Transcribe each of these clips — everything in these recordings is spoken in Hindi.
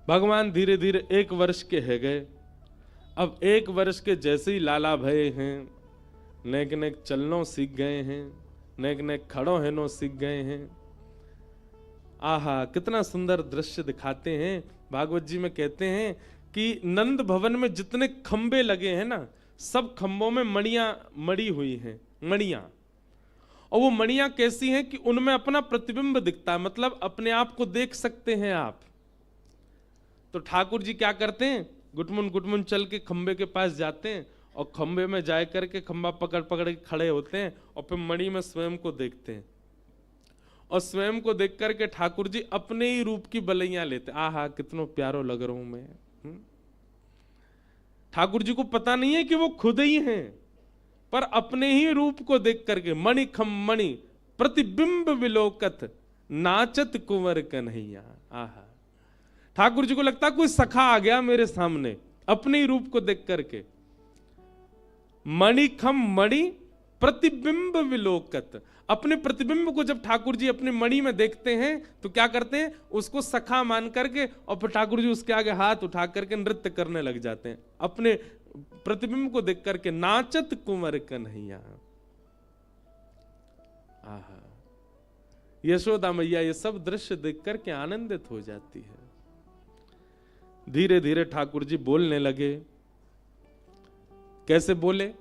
भगवान धीरे धीरे 1 वर्ष के है गए। अब 1 वर्ष के जैसे ही लाला भये हैं, नेक नेक चलनो सीख गए हैं, नेक नेक खड़ो हैनो सीख गए हैं। आहा, कितना सुंदर दृश्य दिखाते हैं। भागवत जी में कहते हैं कि नंद भवन में जितने खंबे लगे हैं ना, सब खंबों में मणियां मड़ी हुई हैं, मणियां। और वो मणियां कैसी हैं कि उनमें अपना प्रतिबिंब दिखता है, मतलब अपने आप को देख सकते हैं आप। तो ठाकुर जी क्या करते हैं, गुटमुन चल के खंबे के पास जाते हैं और खंबे में जा करके खंबा पकड़ पकड़ के खड़े होते हैं और फिर मणि में स्वयं को देखते हैं। और स्वयं को देख करके ठाकुर जी अपने ही रूप की बलैया लेते। आहा, कितना प्यारो लग रहा हूं मैं। ठाकुर जी को पता नहीं है कि वो खुद ही हैं, पर अपने ही रूप को देख करके मणि खम मणि प्रतिबिंब विलोकत नाचत कुंवर कन्हैया। आहा, ठाकुर जी को लगता कोई सखा आ गया मेरे सामने अपने ही रूप को देख करके। मणि खम मणि प्रतिबिंब विलोकत, अपने प्रतिबिंब को जब ठाकुर जी अपनी मणि में देखते हैं तो क्या करते हैं, उसको सखा मान करके और फिर ठाकुर जी उसके आगे हाथ उठा करके नृत्य करने लग जाते हैं अपने प्रतिबिंब को देख करके। नाचत कुंवर कन्हैया। आहा, यशोदा मैया ये सब दृश्य देख करके आनंदित हो जाती है। धीरे धीरे ठाकुर जी बोलने लगे। कैसे बोले,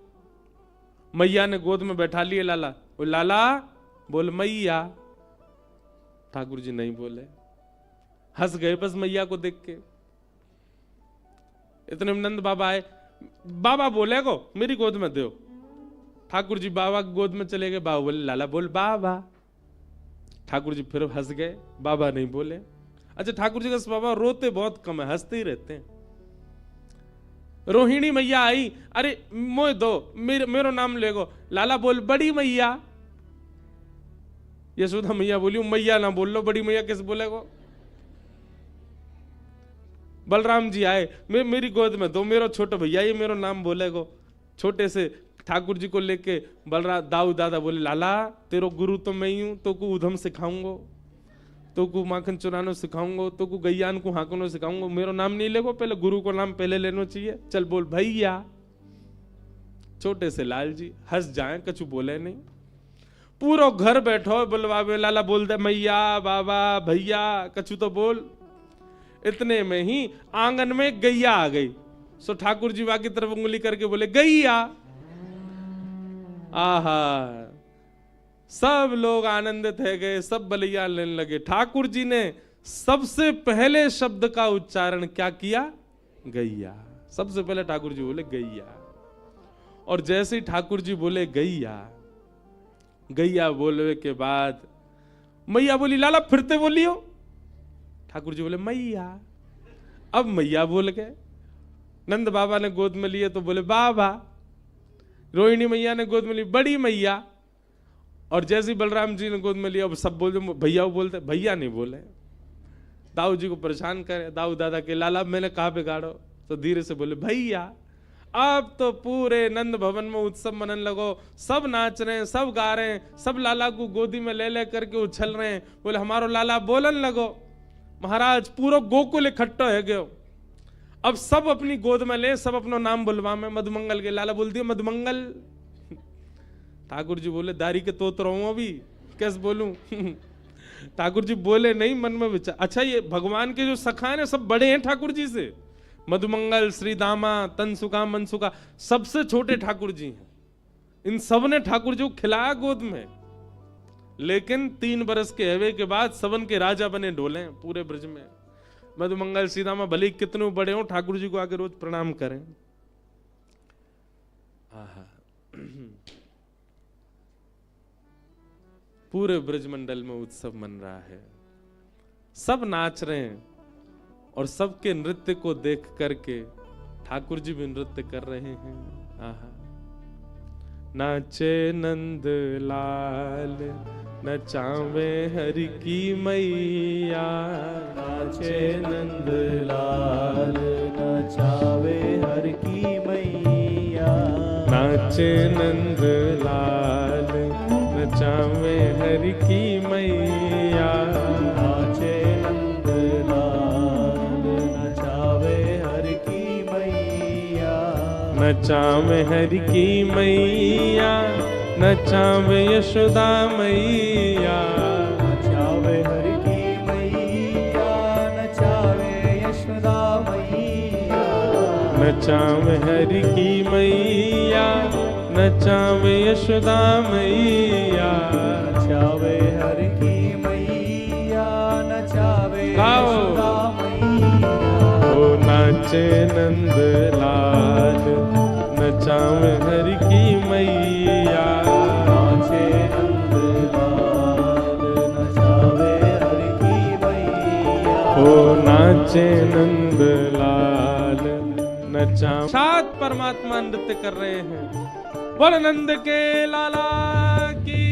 मैया ने गोद में बैठा लिए लाला, वो लाला बोल मैया। ठाकुर जी नहीं बोले, हंस गए बस मैया को देख के। इतने में नंद बाबा आए, बाबा बोले को मेरी गोद में दो। ठाकुर जी बाबा की गोद में चले गए। बाबा बोले लाला बोल बाबा। ठाकुर जी फिर हंस गए, बाबा नहीं बोले। अच्छा, ठाकुर जी का बाबा रोते बहुत कम है, हंसते ही रहते हैं। रोहिणी मैया आई, अरे मोए दो, मेरो नाम लेगो। लाला बोल बड़ी मैया। यशोदा मैया बोली मैया ना बोल लो, बड़ी मैया कैसे बोलेगो। बलराम जी आए, मेरी गोद में दो, मेरो छोटा भैया ये मेरो नाम बोलेगो। छोटे से ठाकुर जी को लेके बलराम दाऊ दादा बोले लाला तेरो गुरु तो मैं ही हूं, तो को उधम सिखाऊंगो, तो को माखन चुरानो सिखाऊंगो, तो को गैयान को हाकनो सिखाऊंगो। मेरो नाम नहीं लेगो, पहले गुरु को नाम पहले लेना चाहिए। चल बोल भैया। छोटे से लाल जी हंस जाए, कछु बोले नहीं। पूरा घर बैठो बुलवावे, लाला बोल दे मैया बाबा भैया, कछु तो बोल। इतने में ही आंगन में गैया आ गई। सो ठाकुर जी वहां की तरफ उंगली करके बोले गैया। आहा, सब लोग आनंदित है गए, सब बलिया लेने लगे। ठाकुर जी ने सबसे पहले शब्द का उच्चारण क्या किया, गैया। सबसे पहले ठाकुर जी बोले गैया। और जैसे ही ठाकुर जी बोले गैया, गैया बोलने के बाद मैया बोली लाला फिरते बोलियो। ठाकुर जी बोले मैया। अब मैया बोल गए। नंद बाबा ने गोद में लिए तो बोले बाबा। रोहिणी मैया ने गोद में ली बड़ी मैया। और जैसे बलराम जी ने गोद में लिया, अब सब बोलते भैया बोलते, भैया नहीं बोले। दाऊ जी को परेशान करे, दाऊ दादा के लाला मैंने कहा बिगाड़ो, तो धीरे से बोले भैया। अब तो पूरे नंद भवन में उत्सव मनन लगो, सब नाच रहे हैं, सब गा रहे हैं, सब लाला को गोदी में ले ले करके उछल रहे हैं। बोले हमारो लाला बोलन लगो। महाराज पूरा गोकुल इकट्ठा है गयो। अब सब अपनी गोद में ले, सब अपना नाम बुलवा में मधुमंगल के। लाला बोल दिया मधुमंगल। ठाकुर जी बोले दारी के तोत रहो अभी, कैसे बोलूं। ठाकुर जी बोले नहीं, मन में विचार। अच्छा, ये भगवान के जो सखा है सब बड़े हैं ठाकुर जी से। मधुमंगल, श्री दामा, तनसुका, मनसुका, सबसे छोटे ठाकुर जी हैं। इन सब ने ठाकुर जी को खिलाया गोद में। लेकिन 3 बरस के हवे के बाद सबन के राजा बने डोले पूरे ब्रज में। मधुमंगल, श्री दामा भले कितने बड़े हो, ठाकुर जी को आके रोज प्रणाम करें। पूरे ब्रजमंडल में उत्सव मन रहा है, सब नाच रहे हैं और सबके नृत्य को देख करके ठाकुर जी भी नृत्य कर रहे हैं। आहा, नाचे नंद लाल नचावे हरि की मैया। नाचे नंद लाल नचावे हरि की मैया। नाचे नंद लाल नचावे हरि की मैया। नाचे नंद लाल नचावे हरि की मैया, नचावे यशोदा मैया। नचावे हरि की मैया, नचावे यशोदा मैया। नचावे हरि की मैया, नचावे यशोदा मैया। नचावे हरि की मैया, नचावे गाओ। यशोदा मैया। ओ नाचे नंद लाल, नचावे हरि की मैया। नाचे नंद लाल, नचावे हरि की मैया। ओ नाचे नंद लाल, नचा। सात परमात्मा नृत्य कर रहे हैं। बोल नंद के लाला की।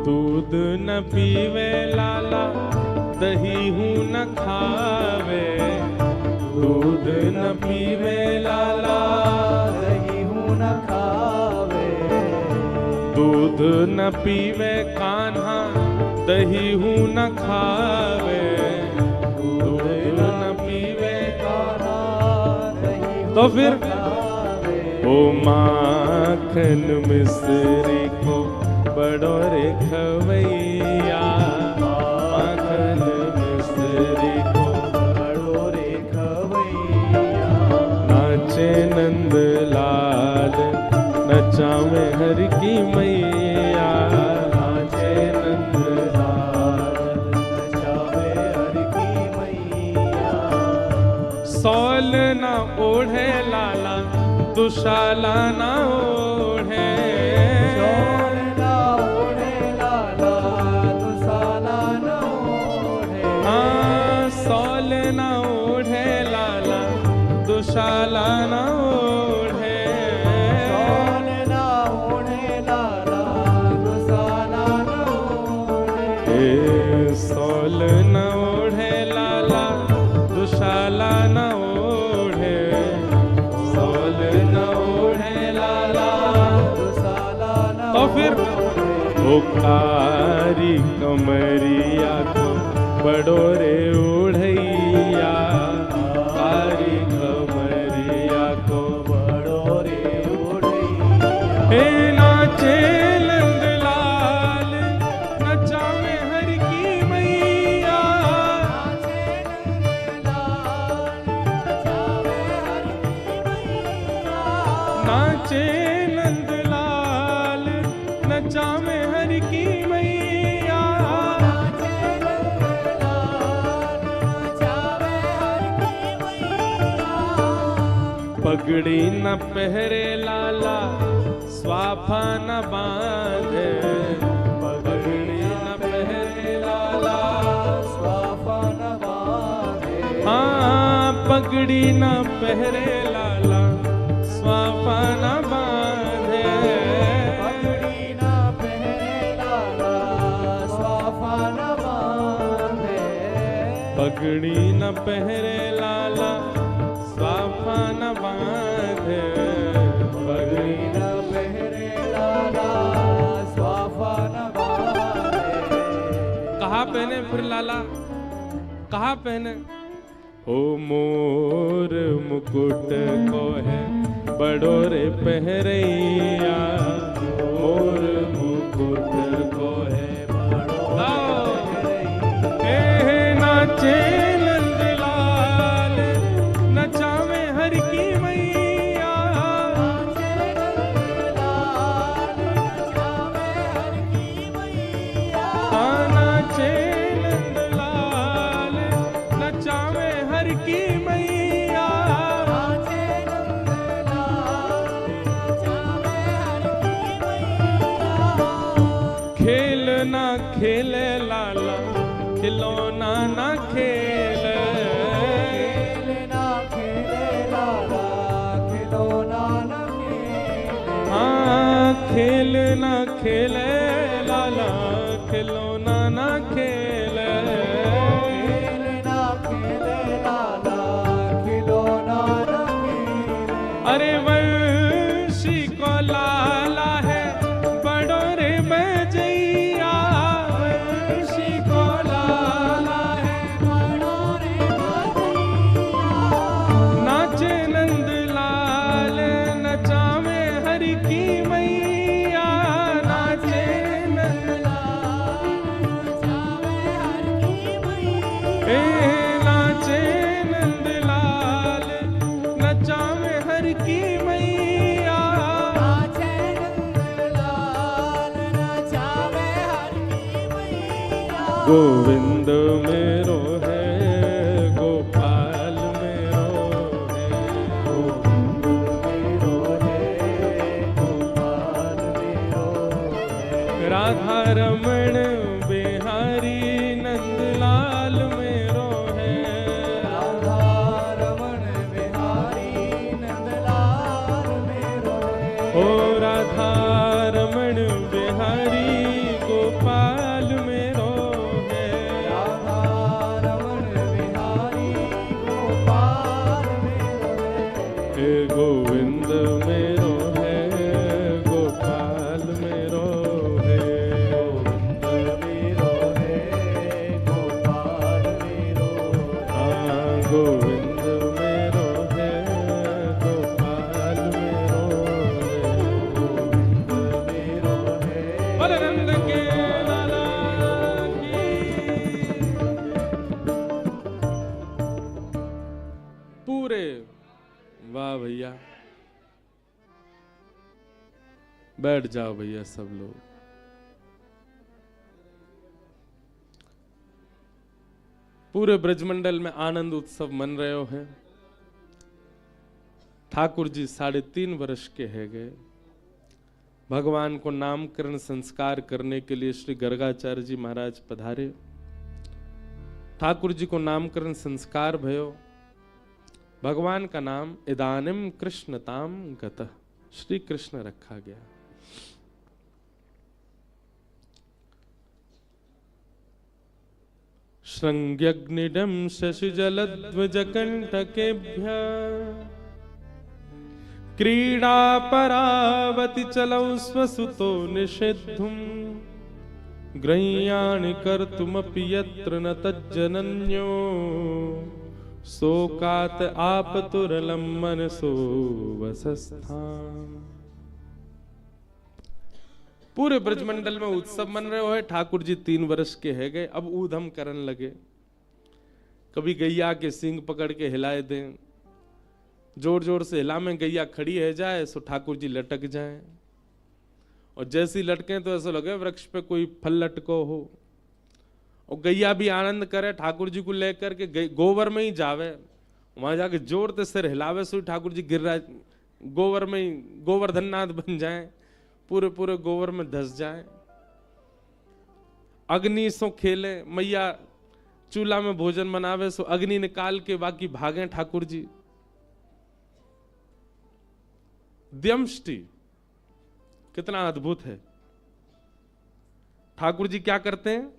दूध न पीवे लाला, दही हूँ न खावे। दूध न पीवे लाला, दही हूँ न खावे। दूध न पीवे कान्हा, दही हूँ न खावे। दूध न पीवे कान्हा, दही हूँ तो फिर न खावे। ओ माखन मिश्री को बड़ो रे खवैया। माखन मिश्री को बड़ो रे खवैया। नाचे नंद लाल, नचावे हरि की मैया। नाचे नंद लाल, नचावे हरि की मैया। सौल न ओढ़े लाला, दुशाला न ओढ़े। शोल ना ओढ़े लाला, दुशाला न ओढ़े। हाँ सौल न ओढ़े लाला, दुशाला न ओढ़े। शोल ना ओढ़े लाला, दुशाला न ओढ़े। सौल न ओढ़े लाला, दुशाला न ओढ़े। सौल न ओढ़े लाला, दुशाला न तो फिर ओढ़े। ओ कारी कमरिया को बड़ो रे उड़ैया। कारी कमरिया को बड़ो रे उड़ैया। हे नाचे नंद लाल, नचावे हरि की मैया। नाचे नंद लाल, नचावे हरि की मैया। नाचे नंद लाल, नचावे हरि की मैया। नाचे नंद लाल, नचावे हरि की मैया। पगड़ी न पहरे लाला, स्वाफा न बांधे। पगड़ी न पहरे लाला, स्वाफा न बांधे। हाँ पगड़ी न पहरे लाला, स्वाफा न बांधे। पगड़ी न पहरे लाला, स्वाफा न बांधे। पगड़ी न पहरे लाला, स्वाफा न बांधे। पगड़ी न पहरे लाला, स्वाफा न बांधे। कहाँ पहने फिर लाला, कहाँ पहने? ओ मोर मुकुट को है बड़ो रे पहरैया। मोर मुकुट को है बड़ो रे पहरैया। नाचे नंद लाल, नचावे हरि की मैया। नाचे नंद लाल, नचावे हरि की मैया। नाचे नंद लाल, नचावे हरि की मैया। नाचे नंद लाल, नचावे हरि की मैया। ना खेले लाला खिलौना ना खेले, खेलना खेले लाला खिलौना न खेले, हाँ खेलना खेले लाला खिलौना ना खेले, खेलना खेले लाला खिलौना न खेले। अरे वंशी को लाला है बड़ो रे बजैया, वंशी को लाला है बड़ो रे बजैया, नाचे नंद लाल नचावे हरि की मैया, नाचे नंद ए नाचे नंद लाल नचावे हर की मैया, गोविंद मेरो है गोपाल मेरो है, राधा रमण बिहारी नंदलाल मेरो है, ओ राधा रमण बिहारी गोपाल मेरो है, हे गोविंद मेरो है गोपाल मेरो है, हाँ गोविंद मेरो है गोपाल मेरो है, बलनंद के लाला की। पूरे वाह भैया, बैठ जाओ भैया सब लोग। पूरे ब्रजमंडल में आनंद उत्सव मन रहे हो है। ठाकुर जी 3.5 वर्ष के है गए। भगवान को नामकरण संस्कार करने के लिए श्री गर्गाचार्य जी महाराज पधारे। ठाकुर जी को नामकरण संस्कार भयो। भगवान का नाम इदानिम कृष्णताम गतः, श्री कृष्ण रखा गया। श्रृंग्यग्निडं शशिजलध्वजकण्टकेभ्यः क्रीडा परावति चलौ स्वसुतो निषेद्धुम् ग्रह्याणि कर्तुमपि यत्र न तज्जनन्यो शोकात् आपतुरलं मनसो वसस्थाम्। पूरे ब्रजमंडल में उत्सव मन रहे हो है। ठाकुर जी 3 वर्ष के है गए। अब ऊधम करन लगे। कभी गैया के सींग पकड़ के हिलाए दें, जोर जोर से हिला में गैया खड़ी है जाए सो ठाकुर जी लटक जाए, और जैसी लटके तो ऐसा लगे वृक्ष पे कोई फल लटको हो। और गैया भी आनंद करे, ठाकुर जी को लेकर के गोबर में ही जावे, वहां जाके जोर से सिर हिलावे सो ठाकुर जी गिर गोबर में ही गोवर्धननाथ बन जाए, पूरे पूरे गोबर में धस जाए। अग्नि सो खेले, मैया चूल्हा में भोजन बनावे सो अग्नि निकाल के बाकी भागे ठाकुर जी। द्यमष्टि कितना अद्भुत है। ठाकुर जी क्या करते हैं,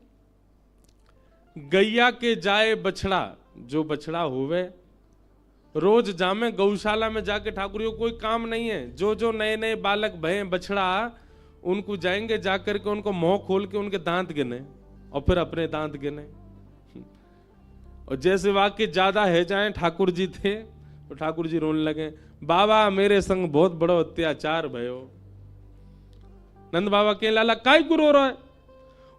गैया के जाए बछड़ा, जो बछड़ा होवे रोज जामे गौशाला में जाके। ठाकुर जी को कोई काम नहीं है, जो जो नए नए बालक भय बछड़ा उनको जाएंगे, जाकर के उनको मुंह खोल के उनके दांत गिने और फिर अपने दांत गिने। और जैसे वाक्य ज्यादा है जाए ठाकुर जी थे तो ठाकुर जी रोने लगे, बाबा मेरे संग बहुत बड़ो अत्याचार भयो। नंद बाबा के लाला काय को रो रहा है?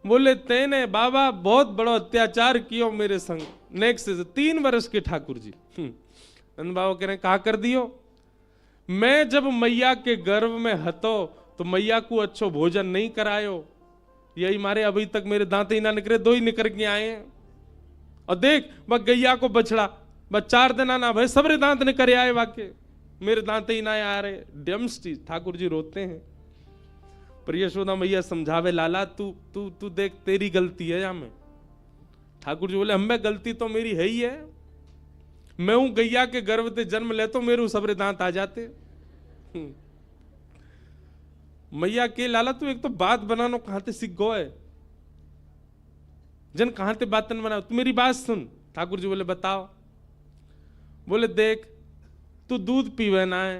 बोले तेने बाबा बहुत बड़ो अत्याचार कियो मेरे संग। नेक्स्ट 3 वर्ष के ठाकुर जी। नंद बाबा कह रहे कहा कर दियो, मैं जब मैया के गर्भ में हतो तो मैया को अच्छो भोजन नहीं करायो, यही मारे अभी तक मेरे दांत ही ना निकले, 2 ही निकल के आए हैं। और देख वह गैया को बछड़ा बस 4 दिन ना भाई सबरे दांत निकल आए, वाके मेरे दांत ही ना आ रहे। डम्स्टी ठाकुर जी रोते हैं। पर यशोदा मैया समझावे, लाला तू तू तू देख, तेरी गलती है यहाँ में। ठाकुर जी बोले, हमें गलती तो मेरी है ही है, मैं हूं गैया के गर्भ से जन्म ले तो मेरे सबरे दांत आ जाते। मैया के, लाला तू एक तो बात बनानो कहां ते सीख गो है, जन कहां ते बातन बनाओ, तू मेरी बात सुन। ठाकुर जी बोले, बताओ। बोले, देख तू दूध पीवे ना है,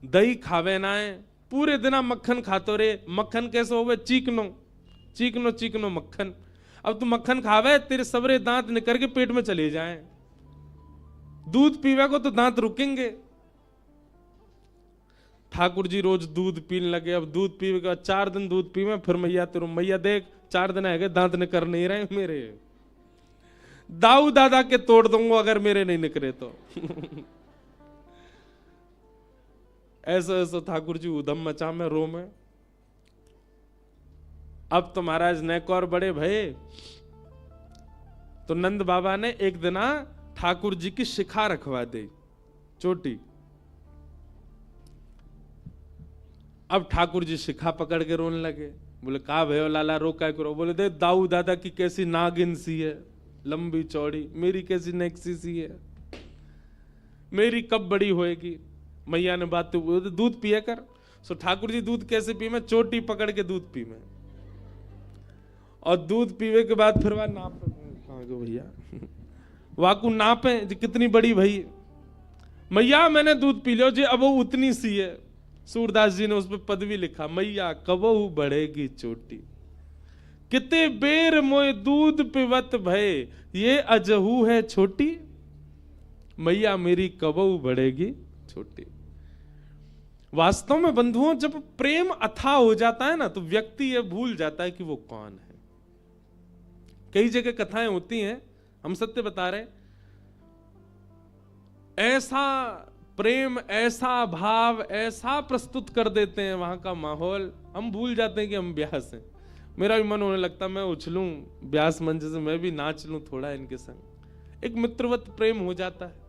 दही खावे ना है, पूरे दिन मक्खन खातो रे। मक्खन कैसे होवे? चीकनो चीकनो चीकनो मक्खन। अब तू मक्खन खावे, तेरे सबरे दांत निकल के पेट में चले जाएं। दूध पीवे को तो दांत रुकेंगे। ठाकुर जी रोज दूध पीने लगे। अब दूध पीवे के 4 दिन दूध पीवे, फिर मैया तेरू, मैया देख 4 दिन है दांत निकर नहीं रहे मेरे, दाऊ दादा के तोड़ दूंगा अगर मेरे नहीं निकले तो। ऐसा ऐसा ठाकुर जी उधम मचा में रो में। अब तो महाराज नेक और बड़े भये, तो नंद बाबा ने एक दिन ठाकुर जी की शिखा रखवा दी, चोटी। अब ठाकुर जी शिखा पकड़ के रोने लगे। बोले, का भयो लाला, रो क्या करो? बोले, दे दाऊ दादा की कैसी नागिन सी है, लंबी चौड़ी, मेरी कैसी नेक्सी सी है, मेरी कब बड़ी होएगी? मैया ने बात तो, दूध पिया कर। सो ठाकुर जी दूध कैसे पी? मैं चोटी पकड़ के दूध पी मैं, और दूध पीवे के बाद फिर वह नाप, कहाँ गो भैया, वाकू नापे जी कितनी बड़ी भई। मैया मैंने दूध पी लियो जी, अब वो उतनी सी है। सूरदास जी ने उस पर पदवी लिखा, मैया कबहू बढ़ेगी चोटी, किते बेर मोए दूध पिवत भय, ये अजहू है छोटी, मैया मेरी कबहू बढ़ेगी छोटी। वास्तव में बंधुओं, जब प्रेम अथाह हो जाता है ना, तो व्यक्ति ये भूल जाता है कि वो कौन है। कई जगह कथाएं होती हैं, हम सत्य बता रहे, ऐसा प्रेम, ऐसा भाव, ऐसा प्रस्तुत कर देते हैं वहां का माहौल, हम भूल जाते हैं कि हम ब्यास हैं। मेरा भी मन होने लगता मैं उछलूं ब्यास मंच से, मैं भी नाच लूं थोड़ा इनके संग। एक मित्रवत प्रेम हो जाता है।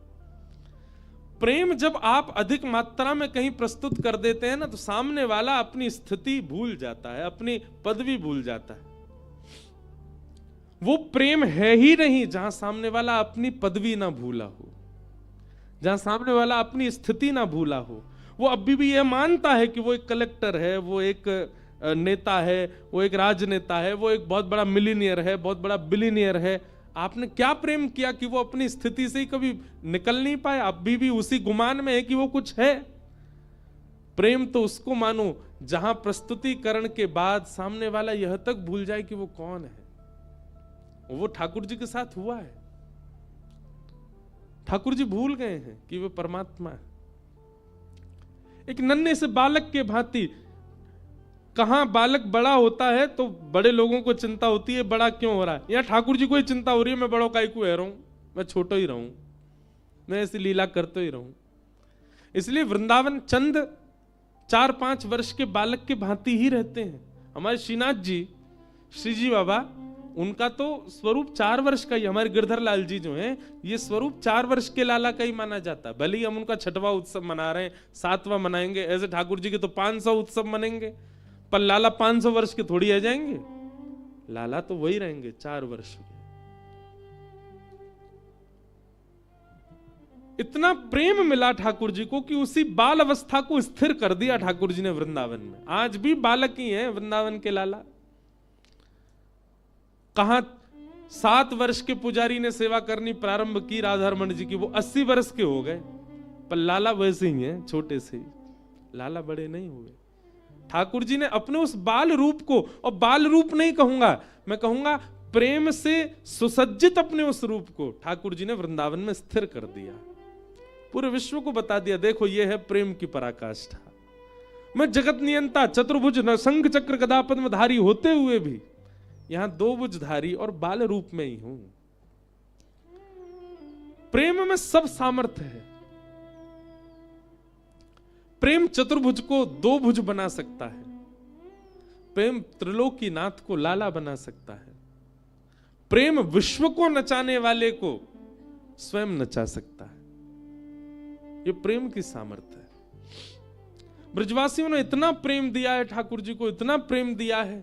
प्रेम जब आप अधिक मात्रा में कहीं प्रस्तुत कर देते हैं ना, तो सामने वाला अपनी स्थिति भूल जाता है, अपनी पदवी भूल जाता है। वो प्रेम है ही नहीं जहां सामने वाला अपनी पदवी ना भूला हो, जहां सामने वाला अपनी स्थिति ना भूला हो। वो अभी भी यह मानता है कि वो एक कलेक्टर है, वो एक नेता है, वो एक राजनेता है, वो एक बहुत बड़ा मिलीनियर है, बहुत बड़ा बिलीनियर है। आपने क्या प्रेम किया कि वो अपनी स्थिति से ही कभी निकल नहीं पाए? अभी भी उसी गुमान में है कि वो कुछ है। प्रेम तो उसको मानो जहां प्रस्तुतिकरण के बाद सामने वाला यह तक भूल जाए कि वो कौन है। वो ठाकुर जी के साथ हुआ है। ठाकुर जी भूल गए हैं कि वे परमात्मा है। एक नन्हे से बालक के भांति, कहां बालक बड़ा होता है तो बड़े लोगों को चिंता होती है, बड़ा क्यों हो रहा है। या ठाकुर जी को ही चिंता हो रही है, मैं बड़ों का क्यों रहा हूं, मैं छोटा ही रहूं, मैं ऐसी लीला करते ही रहूं। इसलिए वृंदावन चंद 4-5 वर्ष के बालक के भांति ही रहते हैं। हमारे श्रीनाथ जी, श्री जी बाबा, उनका तो स्वरूप 4 वर्ष का ही। हमारे गिरधर लाल जी जो हैं, ये स्वरूप 4 वर्ष के लाला का ही माना जाता है। भले ही हम उनका 6वां उत्सव मना रहे हैं, 7वां मनाएंगे, ऐसे ठाकुर जी के तो 500 उत्सव मनेंगे, पर लाला 500 वर्ष के थोड़ी आ जाएंगे। लाला तो वही रहेंगे 4 वर्ष के। इतना प्रेम मिला ठाकुर जी को कि उसी बाल अवस्था को स्थिर कर दिया ठाकुर जी ने वृंदावन में। आज भी बालक ही हैं वृंदावन के लाला। कहां 7 वर्ष के पुजारी ने सेवा करनी प्रारंभ की राधारमण जी की, वो 80 वर्ष के हो गए, पर लाला वैसे ही हैं, छोटे से ही। लाला बड़े नहीं हुए। ठाकुर जी ने अपने उस बाल रूप को, और बाल रूप नहीं कहूंगा मैं, कहूंगा प्रेम से सुसज्जित अपने उस रूप को ठाकुर जी ने वृंदावन में स्थिर कर दिया। पूरे विश्व को बता दिया, देखो ये है प्रेम की पराकाष्ठा। मैं जगत नियंता, चतुर्भुज, शंख चक्र गदा पद्मधारी होते हुए भी यहां 2 भुजधारी और बाल रूप में ही हूं। प्रेम में सब सामर्थ्य है। प्रेम चतुर्भुज को 2 भुज बना सकता है। प्रेम त्रिलोकीनाथ को लाला बना सकता है। प्रेम विश्व को नचाने वाले को स्वयं नचा सकता है। यह प्रेम की सामर्थ्य है। ब्रजवासियों ने इतना प्रेम दिया है ठाकुर जी को, इतना प्रेम दिया है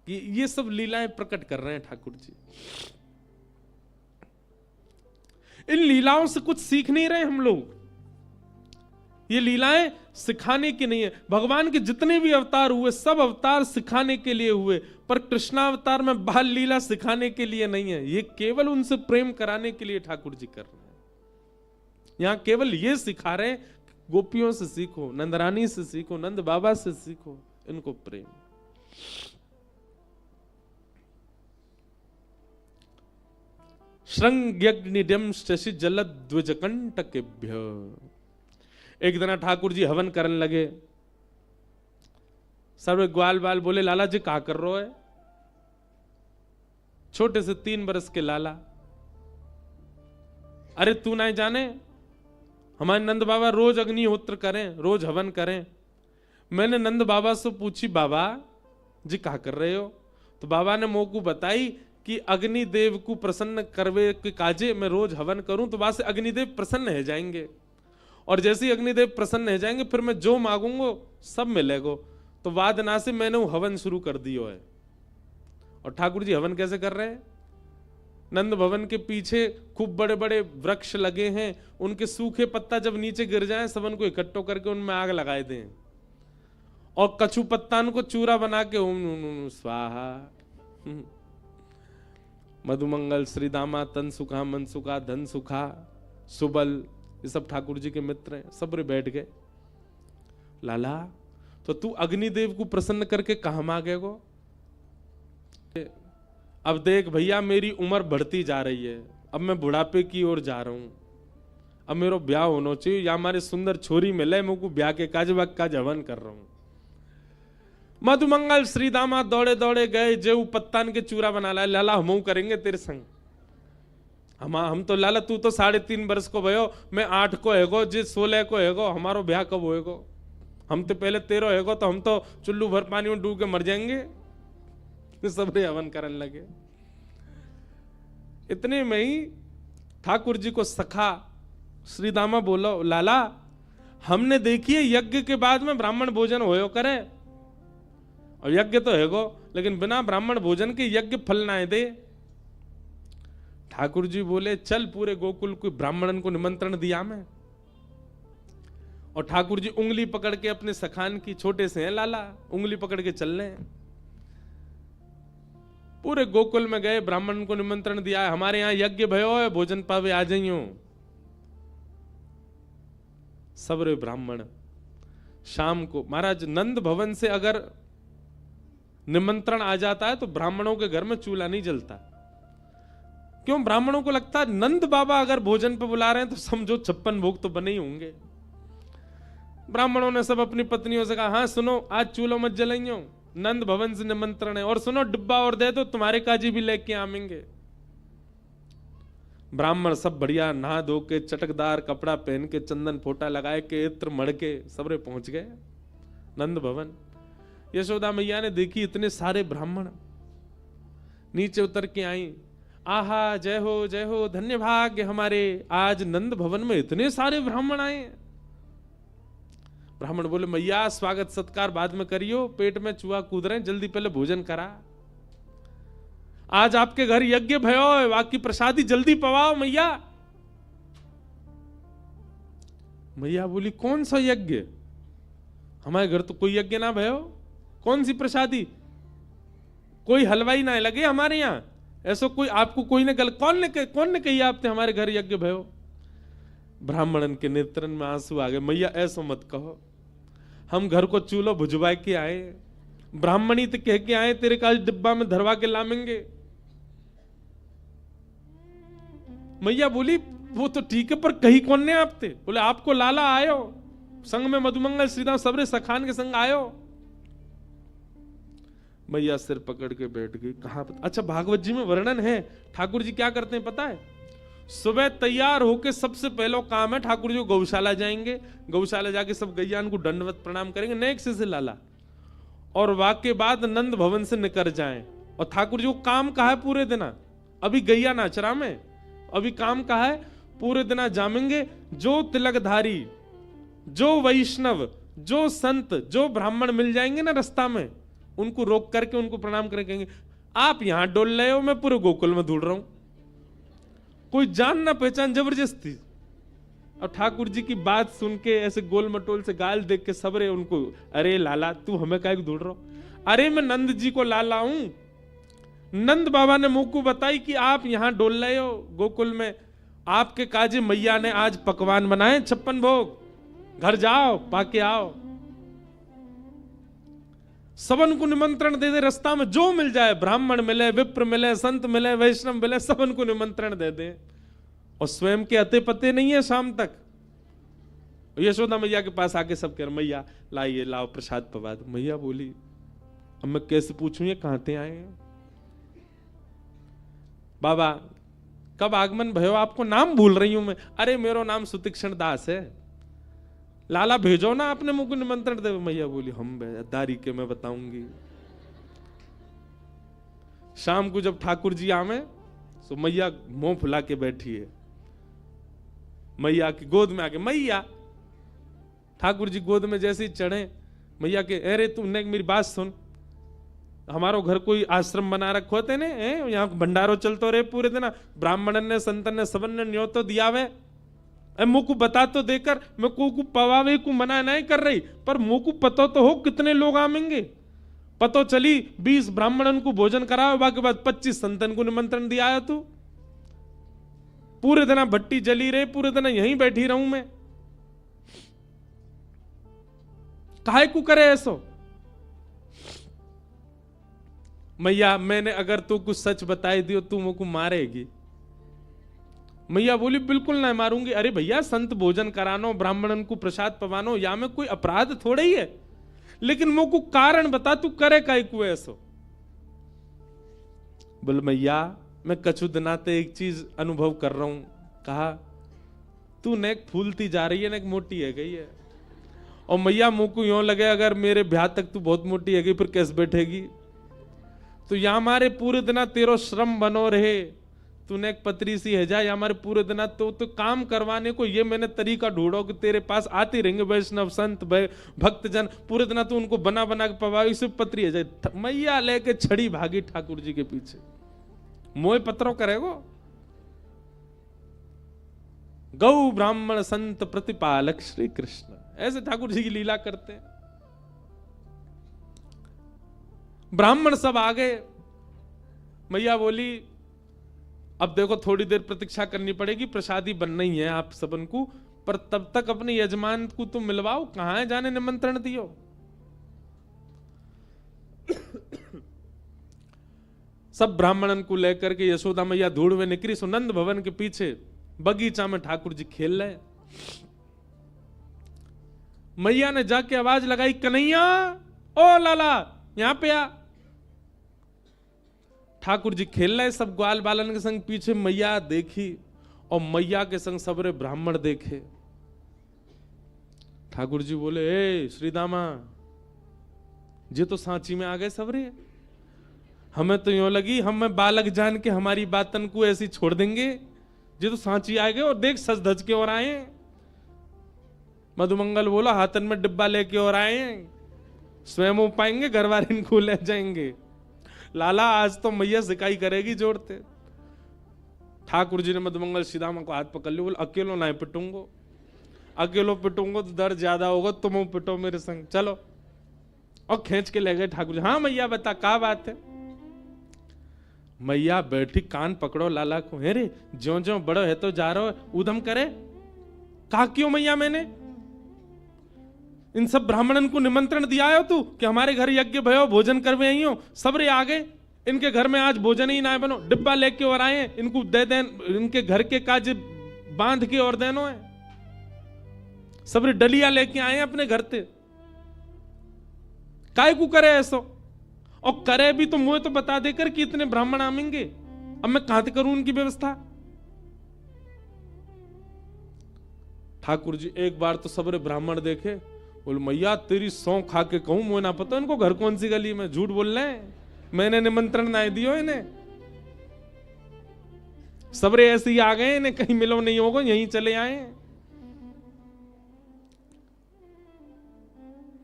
कि ये सब लीलाएं प्रकट कर रहे हैं ठाकुर जी। इन लीलाओं से कुछ सीख नहीं रहे हम लोग, ये लीलाएं सिखाने की नहीं है। भगवान के जितने भी अवतार हुए सब अवतार सिखाने के लिए हुए, पर कृष्णावतार में बाल लीला सिखाने के लिए नहीं है, ये केवल उनसे प्रेम कराने के लिए ठाकुर जी कर रहे हैं। यहां केवल ये सिखा रहे हैं, गोपियों से सीखो, नंदरानी से सीखो, नंद बाबा से सीखो इनको प्रेम। श्रृंग्यग्निड्यम शशि जलद्विजकंटकेभ्य। एक दिन ठाकुर जी हवन करने लगे, सब ग्वाल बाल बोले लाला जी क्या कर रहे हो? छोटे से 3 बरस के लाला, अरे तू नहीं जाने हमारे नंद बाबा रोज अग्निहोत्र करें, रोज हवन करें। मैंने नंद बाबा से पूछी बाबा जी क्या कर रहे हो? तो बाबा ने मोकू बताई कि अग्निदेव को प्रसन्न करवे के काजे मैं रोज हवन करूं तो वहां से अग्निदेव प्रसन्न हो जाएंगे, और जैसे ही अग्निदेव प्रसन्न हो जाएंगे फिर मैं जो मांगूंगा सब मिलेगा। तो वाद ना से मैंने वो हवन शुरू कर दियो है। और ठाकुर जी हवन कैसे कर रहे हैं? नंद भवन के पीछे खूब बड़े बड़े वृक्ष लगे हैं, उनके सूखे पत्ता जब नीचे गिर जाएं सबन को इकट्ठो करके उनमें आग लगाए दें, और कछू पत्तान को चूरा बना के ओम स्वाहा, मधुमंगल श्रीदामा तन सुखा मन सुखा धन सुखा सुबल, ये सब ठाकुर जी के मित्र हैं। सब रे बैठ गए, लाला तो तू अग्निदेव को प्रसन्न करके कहां मांगेगो? अब देख भैया मेरी उम्र बढ़ती जा रही है, अब मैं बुढ़ापे की ओर जा रहा हूं, अब मेरा ब्याह होना चाहिए, या हमारे सुंदर छोरी मिले मुझको ब्याह के काज हवन कर रहा हूं। मधुमंगल श्रीदामा दौड़े दौड़े गए, जेऊ पत्तान के चूरा बना लाए, लाला हम करेंगे तेरे संग। हम तो लाला तू तो 3.5 वर्ष को भयो, मैं 8 को हैगो, जे 16 को हैगो, हमारो ब्याह कब होएगो? हम तो पहले 13 हैगो, तो हम तो चुल्लू भर पानी में डूब के मर जाएंगे। सब रे हवन करने लगे। इतने में ही ठाकुर जी को सखा श्रीदामा बोलो, लाला हमने देखिए यज्ञ के बाद में ब्राह्मण भोजन होयो करे, और यज्ञ तो हैगो लेकिन बिना ब्राह्मण भोजन के यज्ञ फल ना दे। ठाकुर जी बोले चल पूरे गोकुल को ब्राह्मणन को निमंत्रण दिया मैं। और ठाकुर जी उंगली पकड़ के अपने सखान की, छोटे से हैं लाला, उंगली पकड़ के चल रहे हैं। पूरे गोकुल में गए, ब्राह्मण को निमंत्रण दिया है, हमारे यहां यज्ञ भयो है, भोजन पावे आ जाइयो। सब रे ब्राह्मण शाम को, महाराज नंद भवन से अगर निमंत्रण आ जाता है तो ब्राह्मणों के घर में चूल्हा नहीं जलता। क्यों? ब्राह्मणों को लगता है नंद बाबा अगर भोजन पे बुला रहे हैं तो समझो 56 भोग तो बने ही होंगे। ब्राह्मणों ने सब अपनी पत्नियों से कहा, हाँ सुनो आज चूल्हा मत जलाइयो, नंद भवन से निमंत्रण है, और सुनो डिब्बा और दे दो, तुम्हारे काजी भी लेके आवेंगे। ब्राह्मण सब बढ़िया नहा धो के, चटकदार कपड़ा पहन के, चंदन फोटा लगाए के, इत्र मड़ के सबरे पहुंच गए नंद भवन। यशोदा मैया ने देखी इतने सारे ब्राह्मण, नीचे उतर के आई, आहा जय हो धन्य भाग्य हमारे, आज नंद भवन में इतने सारे ब्राह्मण आए। ब्राह्मण बोले मैया स्वागत सत्कार बाद में करियो, पेट में चूहा कूद रहे, जल्दी पहले भोजन करा। आज आपके घर यज्ञ भयो, बाकी प्रसादी जल्दी पवाओ मैया। मैया बोली कौन सा यज्ञ? हमारे घर तो कोई यज्ञ ना भयो, कौन सी प्रसादी? कोई हलवाई ना लगे हमारे यहाँ, ऐसा कोई आपको कोई ने कौन ने कही आपने हमारे घर यज्ञ भयो? ब्राह्मणन के नेत्रन में आंसू आ गए। मैया ऐसा मत कहो, हम घर को चूल्हा भुजवा के आए, ब्राह्मणी तो कह के आए तेरे का डिब्बा में धरवा के लामेंगे। मैया बोली वो तो ठीक है, पर कही कौन ने आप थे? बोले आपको लाला आयो, संग में मधुमंगल श्रीराम सबरे सखान के संग आयो। मैया सिर पकड़ के बैठ गई। कहा? अच्छा भागवत जी में वर्णन है, ठाकुर जी क्या करते हैं पता है? सुबह तैयार होके सबसे पहला काम है ठाकुर जी गौशाला जाएंगे, गौशाला जाके सब गैयान को दंडवत प्रणाम करेंगे नेक से लाला, और वाके बाद नंद भवन से निकल जाएं। और ठाकुर जी को काम कहा है पूरे दिन, अभी गैया नाचरा में, अभी काम कहा है पूरे दिन जामेंगे, जो तिलकधारी, जो वैष्णव, जो संत, जो ब्राह्मण मिल जाएंगे ना रास्ता में, उनको रोक करके उनको प्रणाम करके कहेंगे आप यहां डोल रहे हो, मैं पूरे गोकुल में ढूंढ रहा हूं। कोई जान ना पहचान, जबरदस्ती। और ठाकुर जी की बात सुन के ऐसे गोल मटोल से गाल देख के सबरे उनको, अरे लाला तू हमें काहे ढूंढ रहा हो? अरे मैं नंद जी को लाला हूं। नंद बाबा ने मुंह को बताई कि आप यहां डोल रहे हो गोकुल में, आपके काजे मैया ने आज पकवान बनाए 56 भोग, घर जाओ पाके आओ। सबन को निमंत्रण दे दे, रास्ता में जो मिल जाए, ब्राह्मण मिले, विप्र मिले, संत मिले, वैष्णव मिले, सबन को निमंत्रण दे दे। और स्वयं के अते पते नहीं है शाम तक। यशोदा मैया के पास आके सब कह रहे मैया लाइए, लाओ प्रसाद पवाद। मैया बोली अब मैं कैसे पूछूं ये कहां से आए हैं? बाबा कब आगमन भयो, आपको नाम भूल रही हूं मैं। अरे मेरो नाम सुतीक्षण दास है। लाला भेजो ना, अपने मुंह को निमंत्रण दे। मैया बोली हम दारी के मैं बताऊंगी। शाम को जब ठाकुर जी आवे तो मैया मुंह फुला के बैठी है, मैया की गोद में आके, मैया ठाकुर जी गोद में जैसे ही चढ़े, मैया के अरे तुमने मेरी बात सुन, हमारो घर कोई आश्रम बना रखो होते ने, यहाँ भंडारो चलतो रहे पूरे दिन, ब्राह्मण ने संतन ने सबन ने न्योतो दिया वे, मुंह को बता तो देकर, मैं को पवावे को मना नहीं कर रही, पर मुंह को पतो तो हो कितने लोग आवेंगे। पतो चली 20 ब्राह्मणन को भोजन कराओ, बाकी बाद 25 संतन को निमंत्रण दिया है। तू पूरे दिन भट्टी जली रहे, पूरे दिन यहीं बैठी रहूं मैं, काहे को करे ऐसो? मैया मैंने अगर तू कुछ सच बताई दियो तू मुझको मारेगी। मैया बोली बिल्कुल नहीं मारूंगी। अरे भैया संत भोजन करानो, ब्राह्मणन को प्रसाद पवानो, या में कोई अपराध थोड़ा ही है, लेकिन मुझको कारण बता तू करे काहे को ऐसो? बोल मैया मैं कछु दिनाते एक चीज अनुभव कर रहा हूं। कहा तू नेक फूलती जा रही है, नेक मोटी है गई है। और मैया मुंह को यूं लगे अगर मेरे ब्याह तक तू बहुत मोटी है गई फिर कैसे बैठेगी? तो या हमारे पूरे दिना तेरो श्रम बनो रहे, तूने एक पतरी सी है जा, या हमारे पूरे दिना तो काम करवाने को ये मैंने तरीका ढूंढो कि तेरे पास आते रहेंगे वैष्णव संत भक्तजन, पूरे दिना तो उनको बना बना के पवाई, सिर्फ पतरी है जाए। मैया लेके छड़ी भागी ठाकुर जी के पीछे, मोह पत्रों करेगो। गौ ब्राह्मण संत प्रतिपालक श्री कृष्ण, ऐसे ठाकुर जी की लीला करते हैं। ब्राह्मण सब आ गए। मैया बोली अब देखो थोड़ी देर प्रतीक्षा करनी पड़ेगी, प्रसादी बनना ही है आप सबन को, पर तब तक अपने यजमान को तुम मिलवाओ, कहां है जाने निमंत्रण दियो। सब ब्राह्मणन को लेकर के यशोदा मैया धूड़ में निकली। सुनंद भवन के पीछे बगीचा में ठाकुर जी खेल रहे। मैया ने जाके आवाज लगाई, कन्हैया ओ लाला यहां पे आ। ठाकुर जी खेल रहे सब ग्वाल बालन के संग, पीछे मैया देखी और मैया के संग सबरे ब्राह्मण देखे। ठाकुर जी बोले ए श्रीदामा, जे तो सांची में आ गए सबरे, हमें तो यूं लगी हम में बालक जान के हमारी बातन को ऐसी छोड़ देंगे, जे तो सांची आ गए और देख सज धज के और आए। मधुमंगल बोला हाथन में डिब्बा लेके और आए, स्वयं हो पाएंगे घर वाले इनको ले जाएंगे। लाला आज तो मैया सिकाई करेगी जोड़ते। ठाकुर जी ने मधुमंगल श्रीदामा को हाथ पकड़ लिया, बोले अकेलो ना पिटूंगो, अकेलो पिटूंगो तो दर्द ज्यादा होगा, तुम पिटो मेरे संग चलो। और खींच के ले गए ठाकुर जी। हाँ मैया बता क्या बात है? मैया बैठी, कान पकड़ो लाला को, हे रे ज्यो ज्यो बड़ो है तो जा रहा है उधम करे। कहा क्यों मैया मैंने इन सब ब्राह्मणन को निमंत्रण दिया है तू कि हमारे घर यज्ञ भयो भोजन करवे आई हो, सबरे आ गए, इनके घर में आज भोजन ही ना बनो, डिब्बा लेके और आए, इनको दे दें, इनके घर के काज बांध के और देनो है, सबरे डलिया लेके आए अपने घर से। काय को करे ऐसो? और करे भी तो मुझे तो बता देकर कि इतने ब्राह्मण आमेंगे, अब मैं कहां से करूं उनकी व्यवस्था? ठाकुर जी एक बार तो सबरे ब्राह्मण देखे, बोले मैया तेरी सौ खा के कहूं, मुझे ना पता इनको घर कौन सी गली में, झूठ बोल रहे हैं, मैंने निमंत्रण ना दियो इन्हें, सबरे ऐसे ही आ गए, इन्हें कहीं मिलो नहीं होगा, यहीं चले आए।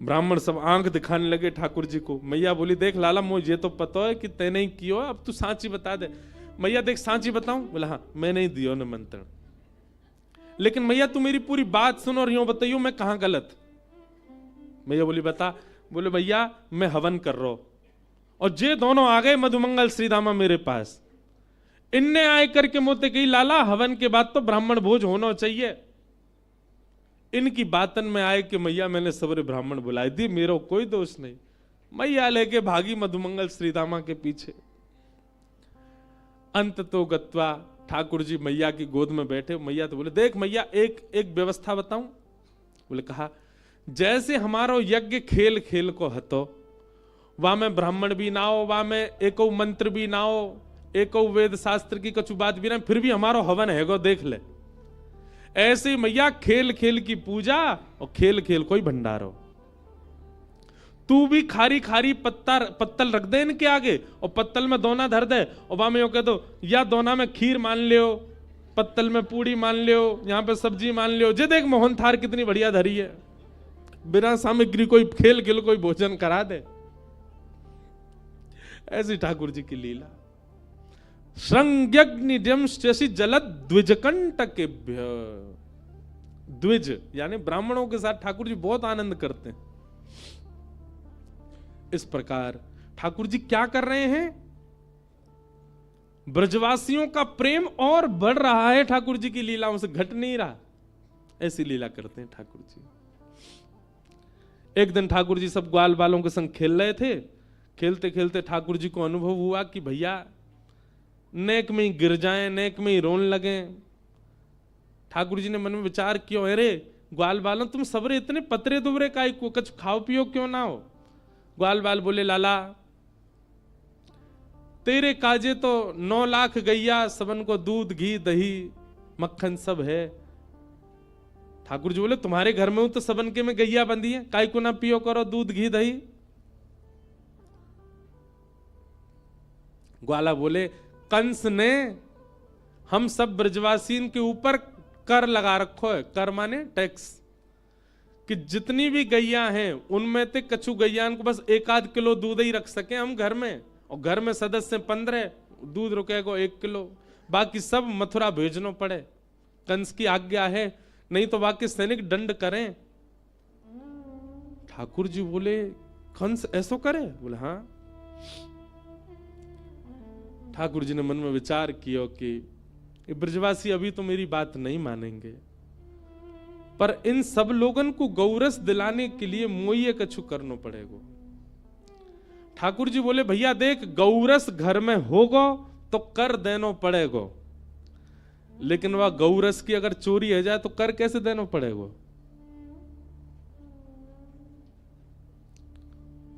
ब्राह्मण सब आंख दिखाने लगे ठाकुर जी को। मैया बोली देख लाला मुझे तो पता है कि तैने ही कियो, अब तू सांची बता दे। मैया देख सांची बताऊं? बोला हाँ, मैंने ही दियो निमंत्रण, लेकिन मैया तू मेरी पूरी बात सुनो और यूं बताइयो मैं कहां गलत। मैया बोली बता। बोले भैया मैं हवन कर रहा हूं और जे दोनों आ गए मधुमंगल श्रीदामा मेरे पास, इनने आए करके मोते कही लाला हवन के बाद तो ब्राह्मण भोज होना चाहिए। इनकी बातन में आए कि मैया मैंने सबरे ब्राह्मण बुलाए दी, मेरा कोई दोष नहीं। मैया लेके भागी मधुमंगल श्रीदामा के पीछे। अंत तो गत्वा ठाकुर जी मैया की गोद में बैठे। मैया तो बोले देख मैया एक व्यवस्था बताऊं? बोले कहा जैसे हमारो यज्ञ खेल खेल को हतो, वहां में ब्राह्मण भी ना हो, वहां में एको मंत्र भी ना हो, एको वेद शास्त्र की कछु बात भी ना, फिर भी हमारो हवन है गो देख ले। ऐसे ही मैया खेल खेल की पूजा और खेल खेल कोई भंडारो। तू भी खारी खारी पत्तल रख दे इनके आगे और पत्तल में दोना धर दे और वहां में यो कह दो या दोना में खीर मान लियो, पत्तल में पूड़ी मान लियो, यहां पे सब्जी मान लियो। जे देख मोहन थार कितनी बढ़िया धरी है, बिना सामग्री कोई खेल खेल कोई भोजन करा दे। ऐसी ठाकुर जी की लीला। श्रृंग्यग्निजमश्चि जलद द्विजकंटकेभ्य। द्विज यानी ब्राह्मणों के साथ ठाकुर जी बहुत आनंद करते हैं। इस प्रकार ठाकुर जी क्या कर रहे हैं? ब्रजवासियों का प्रेम और बढ़ रहा है, ठाकुर जी की लीलाओं से घट नहीं रहा। ऐसी लीला करते हैं ठाकुर जी। एक दिन ठाकुर जी सब ग्वाल बालों के संग खेल रहे थे। खेलते खेलते ठाकुर जी को अनुभव हुआ कि भैया नेक में ही गिर जाएं, नेक में ही रोने लगे। ठाकुर जी ने मन में विचार किया, अरे ग्वाल बालों तुम सबरे इतने पतरे दुबरे काहे को, कुछ खाओ पियो क्यों ना हो? ग्वाल बाल बोले लाला तेरे काजे तो 9 लाख गैया, सबन को दूध घी दही मक्खन सब है। ठाकुर जी बोले तुम्हारे घर में हूं तो सबन के में गैया बंधी है, काहे को ना पियो करो दूध घी दही। ग्वाला बोले कंस ने हम सब ब्रजवासियों के ऊपर कर लगा रखो है। कर माने टैक्स, कि जितनी भी गैया हैं उनमें ते कछु गैयान को बस 1-8 किलो दूध ही रख सके हम घर में, और घर में सदस्य 15, दूध रुकेगा 1 किलो, बाकी सब मथुरा भेजनो पड़े। कंस की आज्ञा है, नहीं तो बाकी सैनिक दंड करें। ठाकुर जी बोले कंस ऐसो करे? बोले हाँ। ठाकुर जी ने मन में विचार किया कि ब्रजवासी अभी तो मेरी बात नहीं मानेंगे, पर इन सब लोगन को गौरस दिलाने के लिए मोये कछु करना पड़ेगा। ठाकुर जी बोले भैया देख गौरस घर में होगा तो कर देना पड़ेगा, लेकिन वह गौरस की अगर चोरी हो जाए तो कर कैसे देना पड़ेगा?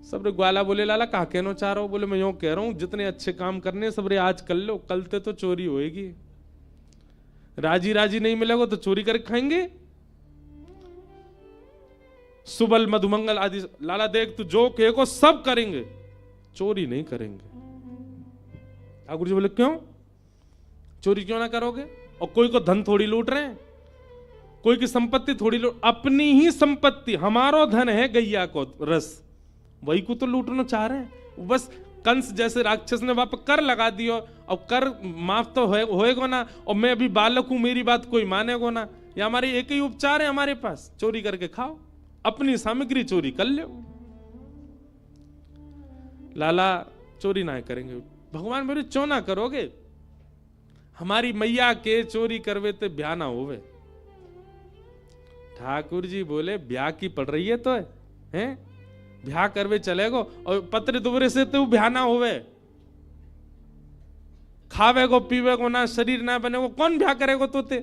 सबरे ग्वाला बोले लाला कहा कहना चाह रहा हो? बोले मैं यूं कह रहा हूं जितने अच्छे काम करने सबरे आज कर लो, कल ते तो चोरी होएगी। राजी राजी नहीं मिलेगा तो चोरी करके खाएंगे। सुबल मधुमंगल आदि लाला देख तू जो कहेगा सब करेंगे, चोरी नहीं करेंगे। ठाकुर जी बोले क्यों? चोरी क्यों ना करोगे? और कोई को धन थोड़ी लूट रहे हैं, कोई की संपत्ति थोड़ी लूट, अपनी ही संपत्ति हमारो धन है गैया को रस, वही को तो लूटना चाह रहे हैं। बस कंस जैसे राक्षस ने वहां पर कर लगा दियो, और कर माफ तो होएगा ना, और मैं अभी बालक हूं मेरी बात कोई मानेगा ना। ये हमारी एक ही उपचार है हमारे पास, चोरी करके खाओ, अपनी सामग्री चोरी कर लो। लाला चोरी ना करेंगे। भगवान बोले क्यों ना करोगे? हमारी मैया के चोरी करवे तो ब्याह ना होवे। ठाकुर जी बोले ब्याह की पड़ रही है तो है ब्याह करवे चलेगो, और पत्र दुबरे से तो ब्याह ना होवे, खावेगो पीवेगो ना, शरीर ना बनेगो, कौन ब्याह करेगो तोते?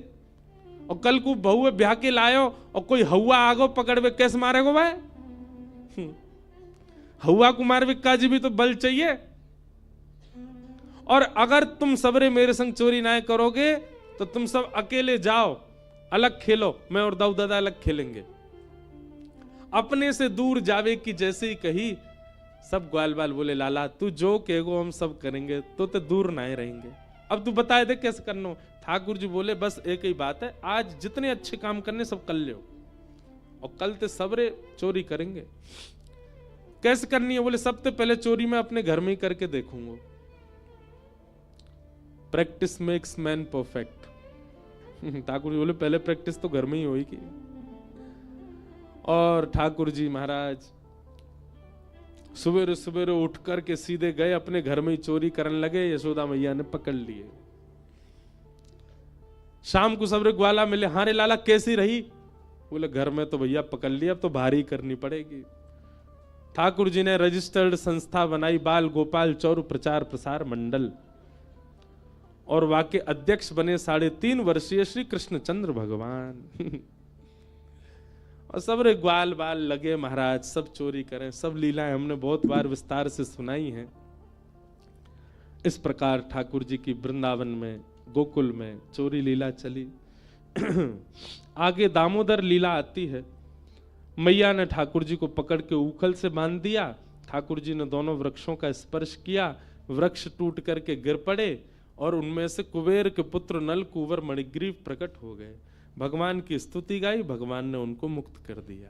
और कल को बहू ब्याह के लायो और कोई हवा आगो पकड़वे कैसे मारेगो भाई? हवा को मारवे काजी भी तो बल चाहिए। और अगर तुम सबरे मेरे संग चोरी ना करोगे तो तुम सब अकेले जाओ, अलग खेलो, मैं और दाऊ दादा अलग खेलेंगे। अपने से दूर जावे की जैसे ही कही, सब ग्वाल बाल बोले लाला तू जो कहेगो हम सब करेंगे, तो दूर ना ही रहेंगे। अब तू बताए दे कैसे करना। ठाकुर जी बोले बस एक ही बात है, आज जितने अच्छे काम करने सब कर लो, और कल ते सबरे चोरी करेंगे। कैसे करनी है? बोले सबसे पहले चोरी मैं अपने घर में ही करके देखूंगा। Practice makes man perfect. Thakur ji बोले पहले प्रैक्टिस तो घर में ही होगी। और ठाकुर जी महाराज सवेरे सवेरे उठ करके सीधे गए अपने घर में ही चोरी करने लगे। यशोदा मैया ने पकड़ लिए। शाम को सबरे ग्वाला मिले, हाँ रे लाला कैसी रही? बोले घर में तो भैया पकड़ लिया, अब तो भारी करनी पड़ेगी। ठाकुर जी ने रजिस्टर्ड संस्था बनाई, बाल गोपाल चौर प्रचार प्रसार मंडल, और वाके अध्यक्ष बने 3.5 वर्षीय श्री कृष्णचंद्र भगवान। और सब रे ग्वाल बाल लगे महाराज, सब चोरी करें। सब लीलाएं हमने बहुत बार विस्तार से सुनाई हैं। इस प्रकार ठाकुर जी की वृंदावन में गोकुल में चोरी लीला चली। आगे दामोदर लीला आती है। मैया ने ठाकुर जी को पकड़ के उखल से बांध दिया। ठाकुर जी ने दोनों वृक्षों का स्पर्श किया, वृक्ष टूट करके गिर पड़े और उनमें से कुबेर के पुत्र नल कुंवर मणिग्रीव प्रकट हो गए। भगवान की स्तुति गाई, भगवान ने उनको मुक्त कर दिया।